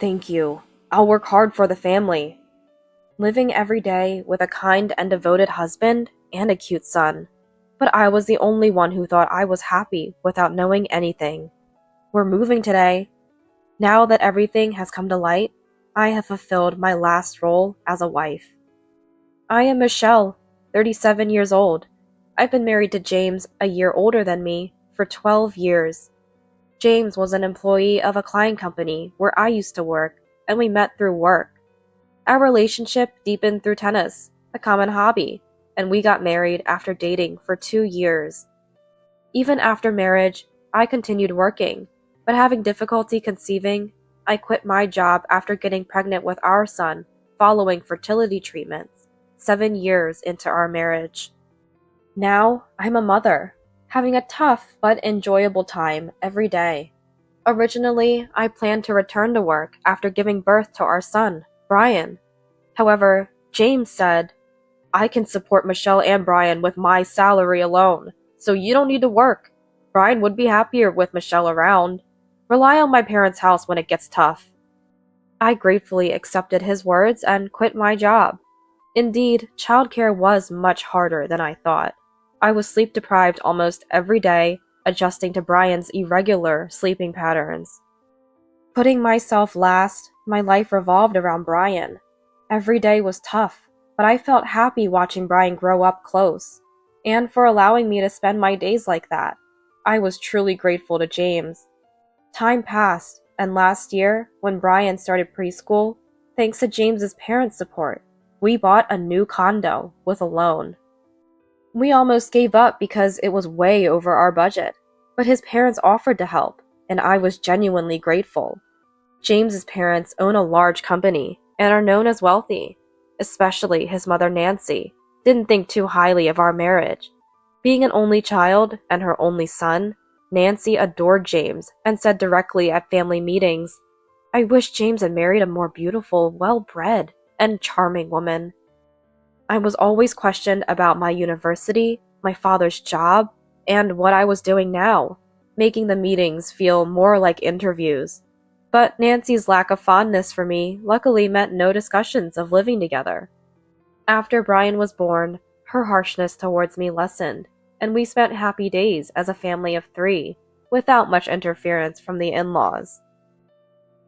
Thank you. I'll work hard for the family. Living every day with a kind and devoted husband and a cute son. But I was the only one who thought I was happy without knowing anything. We're moving today. Now that everything has come to light, I have fulfilled my last role as a wife. I am Michelle, 37 years old. I've been married to James, a year older than me, for 12 years. James was an employee of a client company where I used to work, and we met through work. Our relationship deepened through tennis, a common hobby, and we got married after dating for 2 years. Even after marriage, I continued working, but having difficulty conceiving, I quit my job after getting pregnant with our son following fertility treatments, 7 years into our marriage. Now, I'm a mother, having a tough but enjoyable time every day. Originally, I planned to return to work after giving birth to our son, Brian. However, James said, I can support Michelle and Brian with my salary alone, so you don't need to work. Brian would be happier with Michelle around. Rely on my parents' house when it gets tough. I gratefully accepted his words and quit my job. Indeed, childcare was much harder than I thought. I was sleep deprived almost every day, adjusting to Brian's irregular sleeping patterns. Putting myself last, my life revolved around Brian. Every day was tough, but I felt happy watching Brian grow up close, and for allowing me to spend my days like that. I was truly grateful to James. Time passed, and last year, when Brian started preschool, thanks to James's parents' support, we bought a new condo with a loan. We almost gave up because it was way over our budget, but his parents offered to help, and I was genuinely grateful. James's parents own a large company and are known as wealthy. Especially his mother Nancy didn't think too highly of our marriage. Being an only child and her only son, Nancy adored James and said directly at family meetings, I wish James had married a more beautiful, well-bred, and charming woman. I was always questioned about my university, my father's job, and what I was doing now, making the meetings feel more like interviews. But Nancy's lack of fondness for me luckily meant no discussions of living together. After Brian was born, her harshness towards me lessened, and we spent happy days as a family of 3, without much interference from the in-laws.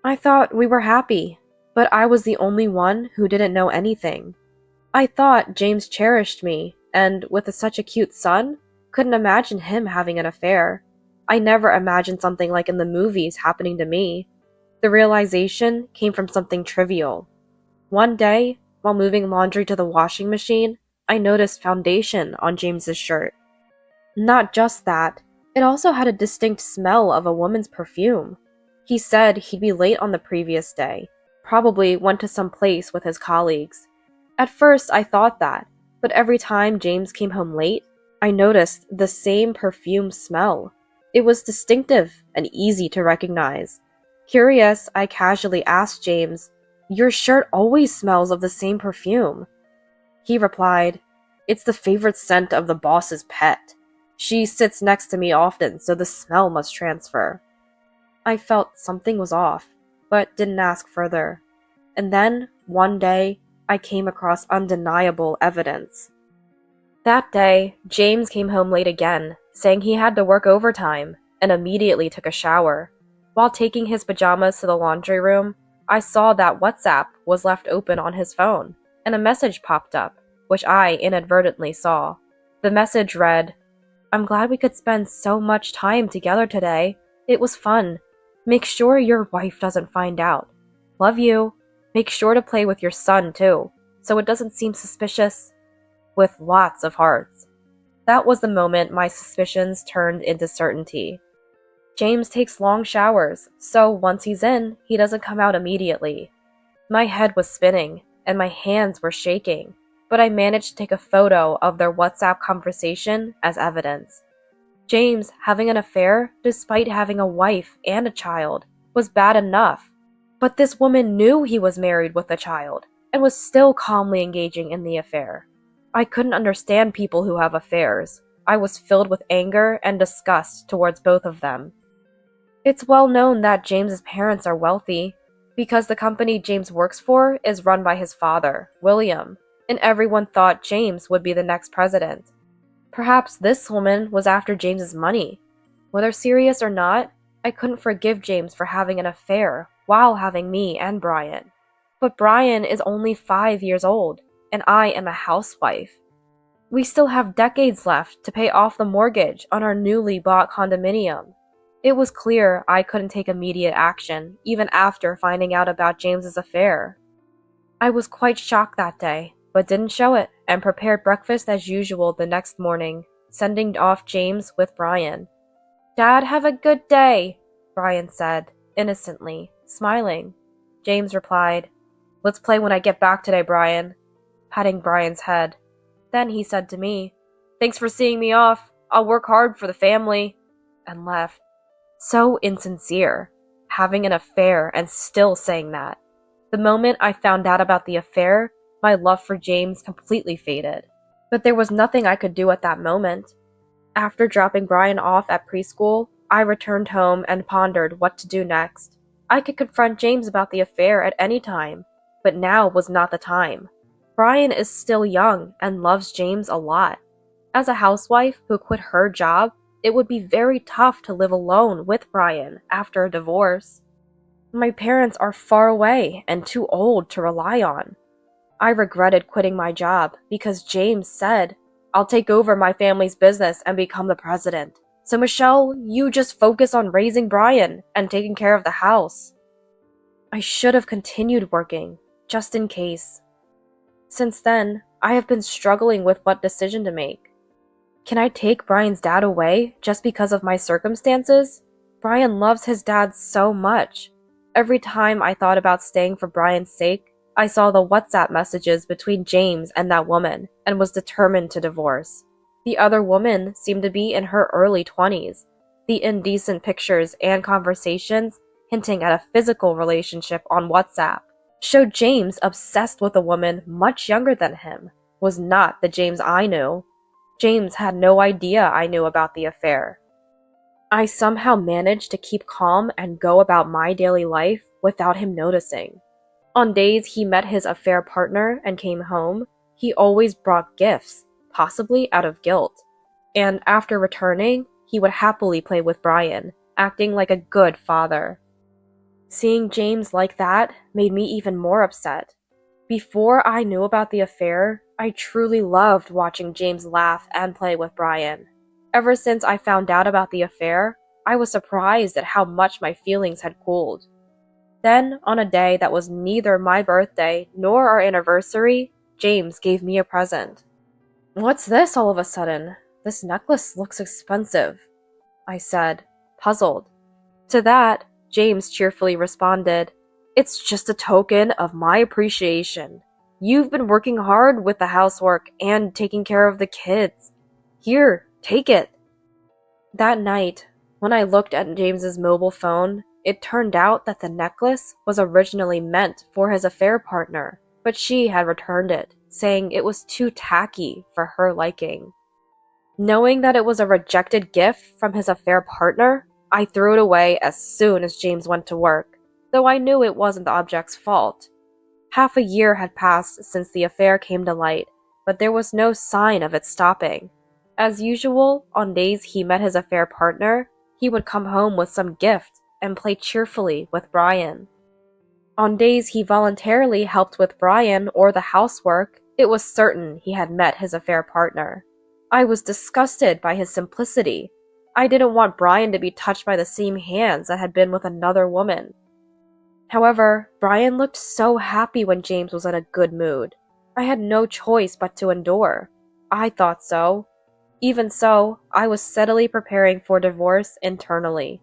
I thought we were happy, but I was the only one who didn't know anything. I thought James cherished me, and with such a cute son, couldn't imagine him having an affair. I never imagined something like in the movies happening to me. The realization came from something trivial. One day, while moving laundry to the washing machine, I noticed foundation on James's shirt. Not just that, it also had a distinct smell of a woman's perfume. He said he'd be late on the previous day, probably went to some place with his colleagues. At first I thought that, but every time James came home late, I noticed the same perfume smell. It was distinctive and easy to recognize. Curious, I casually asked James, Your shirt always smells of the same perfume. He replied, It's the favorite scent of the boss's pet. She sits next to me often, so the smell must transfer. I felt something was off, but didn't ask further. And then, one day, I came across undeniable evidence. That day, James came home late again, saying he had to work overtime, and immediately took a shower. While taking his pajamas to the laundry room, I saw that WhatsApp was left open on his phone, and a message popped up, which I inadvertently saw. The message read, I'm glad we could spend so much time together today. It was fun. Make sure your wife doesn't find out. Love you. Make sure to play with your son too, so it doesn't seem suspicious. With lots of hearts. That was the moment my suspicions turned into certainty. James takes long showers, so once he's in, he doesn't come out immediately. My head was spinning, and my hands were shaking, but I managed to take a photo of their WhatsApp conversation as evidence. James having an affair, despite having a wife and a child, was bad enough. But this woman knew he was married with a child, and was still calmly engaging in the affair. I couldn't understand people who have affairs. I was filled with anger and disgust towards both of them. It's well known that James's parents are wealthy. because the company James works for is run by his father, William, and everyone thought James would be the next president. Perhaps this woman was after James's money. Whether serious or not, I couldn't forgive James for having an affair while having me and Brian. But Brian is only 5 years old, and I am a housewife. We still have decades left to pay off the mortgage on our newly bought condominium. It was clear I couldn't take immediate action, even after finding out about James's affair. I was quite shocked that day, but didn't show it, and prepared breakfast as usual the next morning, sending off James with Brian. "Dad, have a good day," Brian said, innocently, smiling. James replied, "Let's play when I get back today, Brian," patting Brian's head. Then he said to me, "Thanks for seeing me off. I'll work hard for the family," and left. So insincere, having an affair and still saying that. The moment I found out about the affair, my love for James completely faded. But there was nothing I could do at that moment. After dropping Brian off at preschool, I returned home and pondered what to do next. I could confront James about the affair at any time, but now was not the time. Brian is still young and loves James a lot. As a housewife who quit her job, it would be very tough to live alone with Brian after a divorce. My parents are far away and too old to rely on. I regretted quitting my job because James said, "I'll take over my family's business and become the president. So Michelle, you just focus on raising Brian and taking care of the house." I should have continued working, just in case. Since then, I have been struggling with what decision to make. Can I take Brian's dad away just because of my circumstances? Brian loves his dad so much. Every time I thought about staying for Brian's sake, I saw the WhatsApp messages between James and that woman and was determined to divorce. The other woman seemed to be in her early 20s. The indecent pictures and conversations, hinting at a physical relationship on WhatsApp, showed James obsessed with a woman much younger than him, was not the James I knew. James had no idea I knew about the affair. I somehow managed to keep calm and go about my daily life without him noticing. On days he met his affair partner and came home, he always brought gifts, possibly out of guilt. And after returning, he would happily play with Brian, acting like a good father. Seeing James like that made me even more upset. Before I knew about the affair, I truly loved watching James laugh and play with Brian. Ever since I found out about the affair, I was surprised at how much my feelings had cooled. Then, on a day that was neither my birthday nor our anniversary, James gave me a present. "What's this all of a sudden? This necklace looks expensive," I said, puzzled. To that, James cheerfully responded, "It's just a token of my appreciation. You've been working hard with the housework and taking care of the kids. Here, take it." That night, when I looked at James's mobile phone, it turned out that the necklace was originally meant for his affair partner, but she had returned it, saying it was too tacky for her liking. Knowing that it was a rejected gift from his affair partner, I threw it away as soon as James went to work, though I knew it wasn't the object's fault. Half a year had passed since the affair came to light, but there was no sign of it stopping. As usual, on days he met his affair partner, he would come home with some gift and play cheerfully with Brian. On days he voluntarily helped with Brian or the housework, it was certain he had met his affair partner. I was disgusted by his simplicity. I didn't want Brian to be touched by the same hands that had been with another woman. However, Brian looked so happy when James was in a good mood. I had no choice but to endure. I thought so. Even so, I was steadily preparing for divorce internally.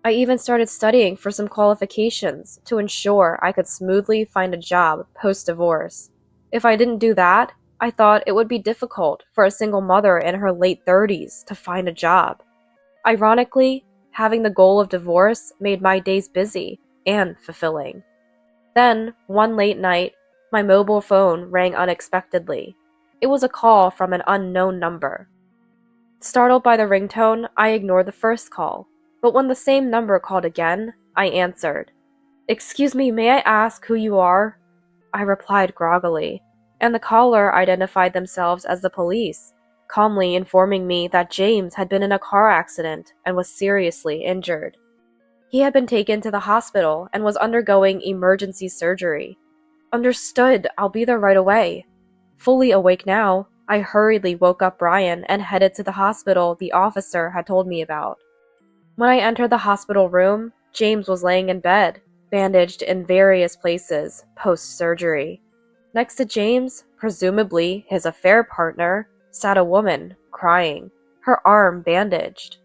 I even started studying for some qualifications to ensure I could smoothly find a job post-divorce. If I didn't do that, I thought it would be difficult for a single mother in her late 30s to find a job. Ironically, having the goal of divorce made my days busy and fulfilling. Then, one late night, my mobile phone rang unexpectedly. It was a call from an unknown number. Startled by the ringtone, I ignored the first call, but when the same number called again, I answered. "Excuse me, may I ask who you are?" I replied groggily, and the caller identified themselves as the police, calmly informing me that James had been in a car accident and was seriously injured. He had been taken to the hospital and was undergoing emergency surgery. "Understood, I'll be there right away." Fully awake now, I hurriedly woke up Brian and headed to the hospital the officer had told me about. When I entered the hospital room, James was laying in bed, bandaged in various places, post-surgery. Next to James, presumably his affair partner, sat a woman, crying, her arm bandaged.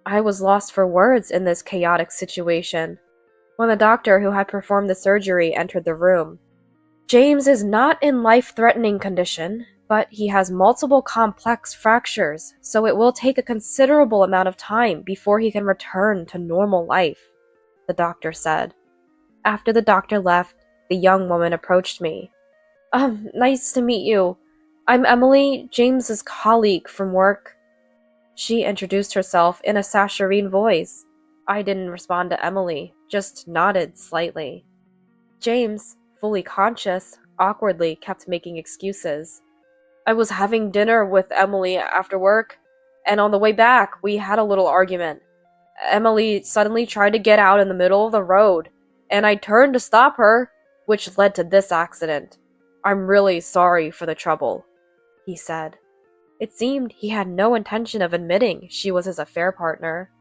I was lost for words in this chaotic situation. When the doctor who had performed the surgery entered the room, "James is not in life-threatening condition, but he has multiple complex fractures, so it will take a considerable amount of time before he can return to normal life," the doctor said. After the doctor left, the young woman approached me. Nice to meet you. I'm Emily, James's colleague from work." She introduced herself in a saccharine voice. I didn't respond to Emily, just nodded slightly. James, fully conscious, awkwardly kept making excuses. "I was having dinner with Emily after work, and on the way back, we had a little argument. Emily suddenly tried to get out in the middle of the road, and I turned to stop her, which led to this accident. I'm really sorry for the trouble," he said. It seemed he had no intention of admitting she was his affair partner.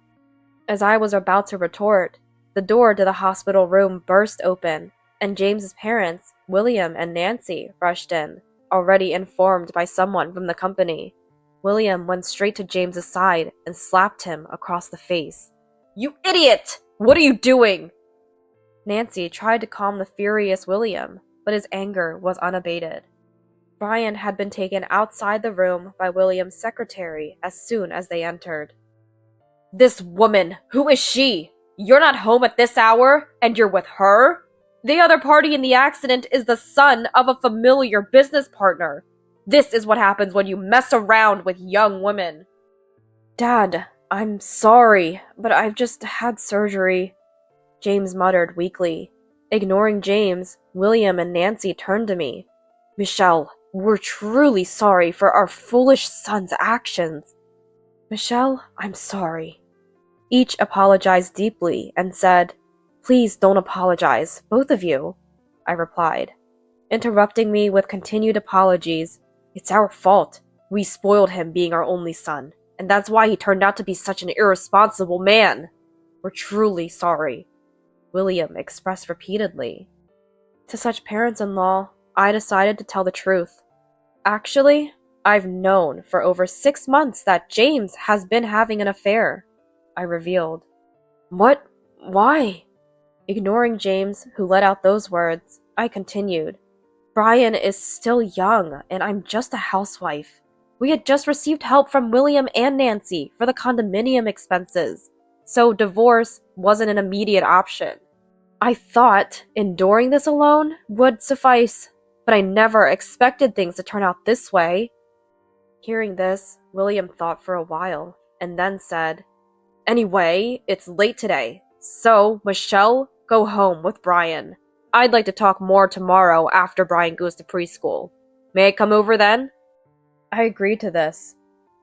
As I was about to retort, the door to the hospital room burst open, and James's parents, William and Nancy, rushed in, already informed by someone from the company. William went straight to James's side and slapped him across the face. "You idiot! What are you doing?" Nancy tried to calm the furious William, but his anger was unabated. Brian had been taken outside the room by William's secretary as soon as they entered. "This woman, who is she? You're not home at this hour, and you're with her? The other party in the accident is the son of a familiar business partner. This is what happens when you mess around with young women." "Dad, I'm sorry, but I've just had surgery," James muttered weakly. Ignoring James, William and Nancy turned to me. "Michelle, we're truly sorry for our foolish son's actions." "Michelle, I'm sorry." Each apologized deeply and said, "Please don't apologize, both of you," I replied. Interrupting me with continued apologies, "It's our fault. We spoiled him being our only son, and that's why he turned out to be such an irresponsible man. We're truly sorry," William expressed repeatedly. To such parents-in-law, I decided to tell the truth. "Actually, I've known for over 6 months that James has been having an affair," I revealed. "What? Why?" Ignoring James, who let out those words, I continued. "Brian is still young, and I'm just a housewife. We had just received help from William and Nancy for the condominium expenses, so divorce wasn't an immediate option. I thought enduring this alone would suffice, but I never expected things to turn out this way." Hearing this, William thought for a while, and then said, "Anyway, it's late today, so, Michelle, go home with Brian. I'd like to talk more tomorrow after Brian goes to preschool. May I come over then?" I agreed to this.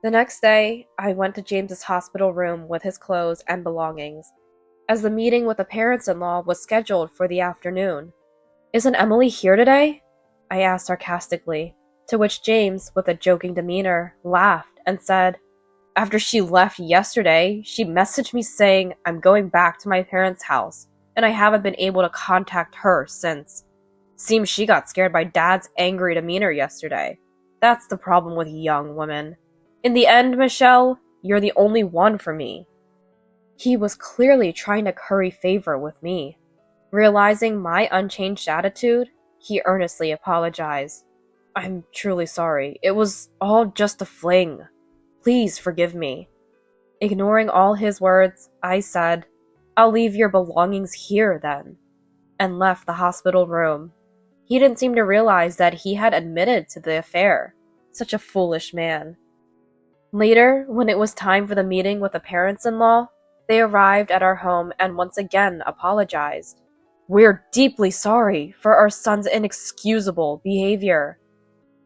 The next day, I went to James's hospital room with his clothes and belongings, as the meeting with the parents-in-law was scheduled for the afternoon. "Isn't Emily here today?" I asked sarcastically, to which James, with a joking demeanor, laughed and said, "After she left yesterday, she messaged me saying I'm going back to my parents' house, and I haven't been able to contact her since. Seems she got scared by Dad's angry demeanor yesterday. That's the problem with young women. In the end, Michelle, you're the only one for me." He was clearly trying to curry favor with me. Realizing my unchanged attitude, he earnestly apologized. "I'm truly sorry. It was all just a fling. Please forgive me." Ignoring all his words, I said, "I'll leave your belongings here then," and left the hospital room. He didn't seem to realize that he had admitted to the affair. Such a foolish man. Later, when it was time for the meeting with the parents-in-law, they arrived at our home and once again apologized. We're deeply sorry for our son's inexcusable behavior.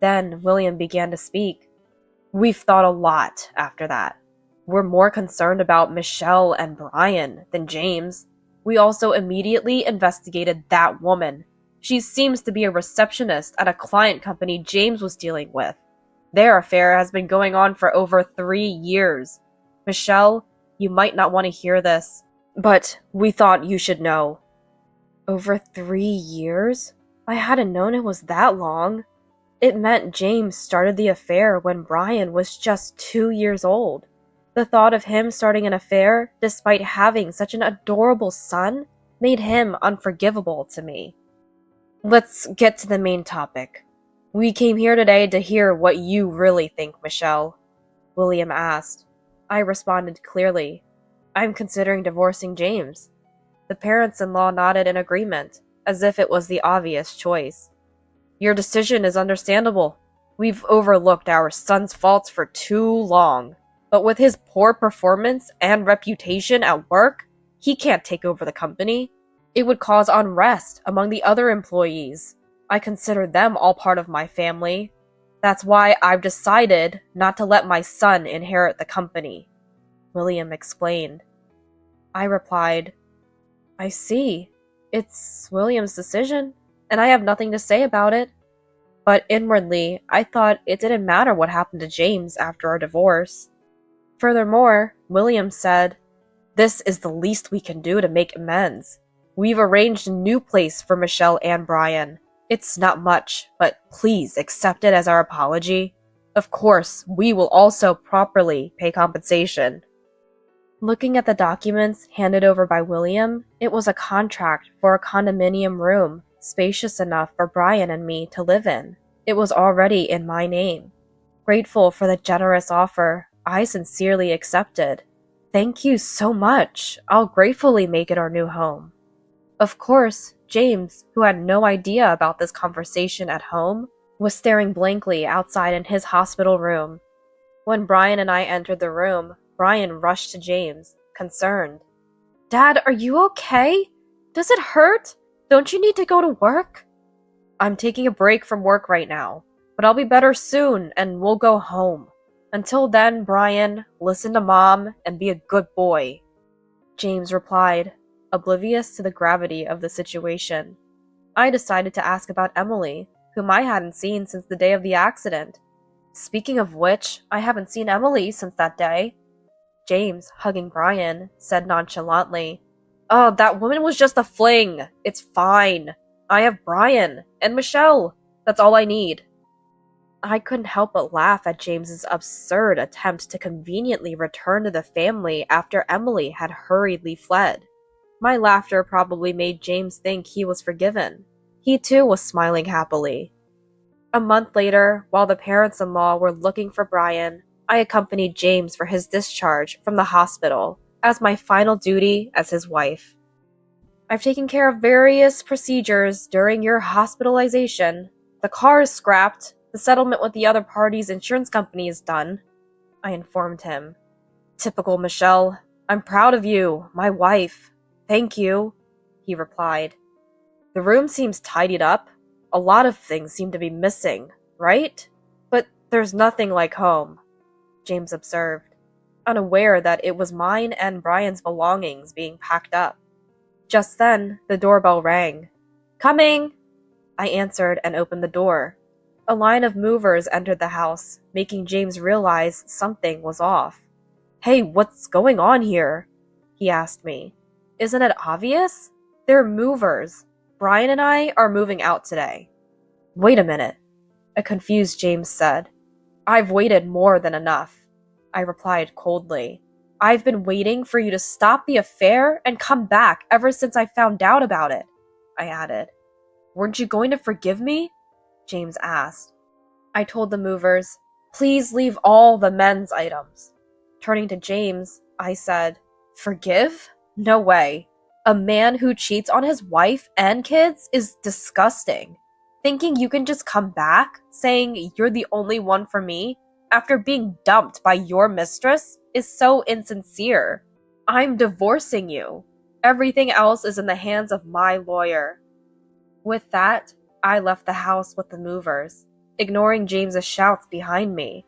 Then William began to speak. We've thought a lot after that. We're more concerned about Michelle and Brian than James. We also immediately investigated that woman. She seems to be a receptionist at a client company James was dealing with. Their affair has been going on for over 3 years. Michelle, you might not want to hear this, but we thought you should know. Over 3 years? I hadn't known it was that long. It meant James started the affair when Brian was just 2 years old. The thought of him starting an affair, despite having such an adorable son, made him unforgivable to me. Let's get to the main topic. We came here today to hear what you really think, Michelle, William asked. I responded clearly. I'm considering divorcing James. The parents-in-law nodded in agreement, as if it was the obvious choice. Your decision is understandable. We've overlooked our son's faults for too long, but with his poor performance and reputation at work, he can't take over the company. It would cause unrest among the other employees. I consider them all part of my family. That's why I've decided not to let my son inherit the company, William explained. I replied, I see. It's William's decision, and I have nothing to say about it. But inwardly, I thought it didn't matter what happened to James after our divorce. Furthermore, William said, This is the least we can do to make amends. We've arranged a new place for Michelle and Brian. It's not much, but please accept it as our apology. Of course, we will also properly pay compensation. Looking at the documents handed over by William, it was a contract for a condominium room, spacious enough for Brian and me to live in. It was already in my name. Grateful for the generous offer, I sincerely accepted. Thank you so much. I'll gratefully make it our new home. Of course, James, who had no idea about this conversation at home, was staring blankly outside in his hospital room. When Brian and I entered the room, Brian rushed to James, concerned. Dad, are you okay? Does it hurt? Don't you need to go to work? I'm taking a break from work right now, but I'll be better soon and we'll go home. Until then, Brian, listen to Mom and be a good boy. James replied, oblivious to the gravity of the situation. I decided to ask about Emily, whom I hadn't seen since the day of the accident. Speaking of which, I haven't seen Emily since that day. James, hugging Brian, said nonchalantly, Oh, that woman was just a fling. It's fine. I have Brian and Michelle. That's all I need. I couldn't help but laugh at James's absurd attempt to conveniently return to the family after Emily had hurriedly fled. My laughter probably made James think he was forgiven. He too was smiling happily. A month later, while the parents-in-law were looking for Brian, I accompanied James for his discharge from the hospital as my final duty as his wife. I've taken care of various procedures during your hospitalization. The car is scrapped. The settlement with the other party's insurance company is done, I informed him. Typical Michelle. I'm proud of you, my wife. Thank you, he replied. The room seems tidied up. A lot of things seem to be missing, right? But there's nothing like home, James observed, unaware that it was mine and Brian's belongings being packed up. Just then, the doorbell rang. Coming! I answered and opened the door. A line of movers entered the house, making James realize something was off. Hey, what's going on here? He asked me. Isn't it obvious? They're movers. Brian and I are moving out today. Wait a minute, a confused James said. I've waited more than enough, I replied coldly. I've been waiting for you to stop the affair and come back ever since I found out about it, I added. Weren't you going to forgive me? James asked. I told the movers, please leave all the men's items. Turning to James, I said, forgive? No way. A man who cheats on his wife and kids is disgusting. Thinking you can just come back, saying you're the only one for me, after being dumped by your mistress, is so insincere. I'm divorcing you. Everything else is in the hands of my lawyer. With that, I left the house with the movers, ignoring James's shouts behind me.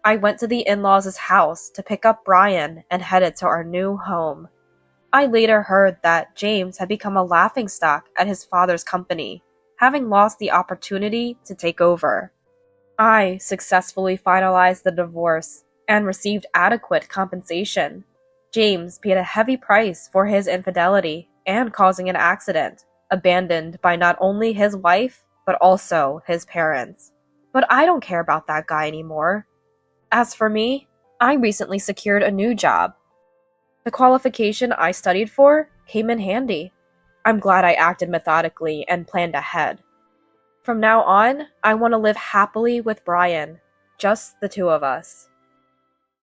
I went to the in-laws' house to pick up Brian and headed to our new home. I later heard that James had become a laughingstock at his father's company, having lost the opportunity to take over. I successfully finalized the divorce and received adequate compensation. James paid a heavy price for his infidelity and causing an accident, abandoned by not only his wife, but also his parents. But I don't care about that guy anymore. As for me, I recently secured a new job. The qualification I studied for came in handy. I'm glad I acted methodically and planned ahead. From now on, I want to live happily with Brian, just the two of us.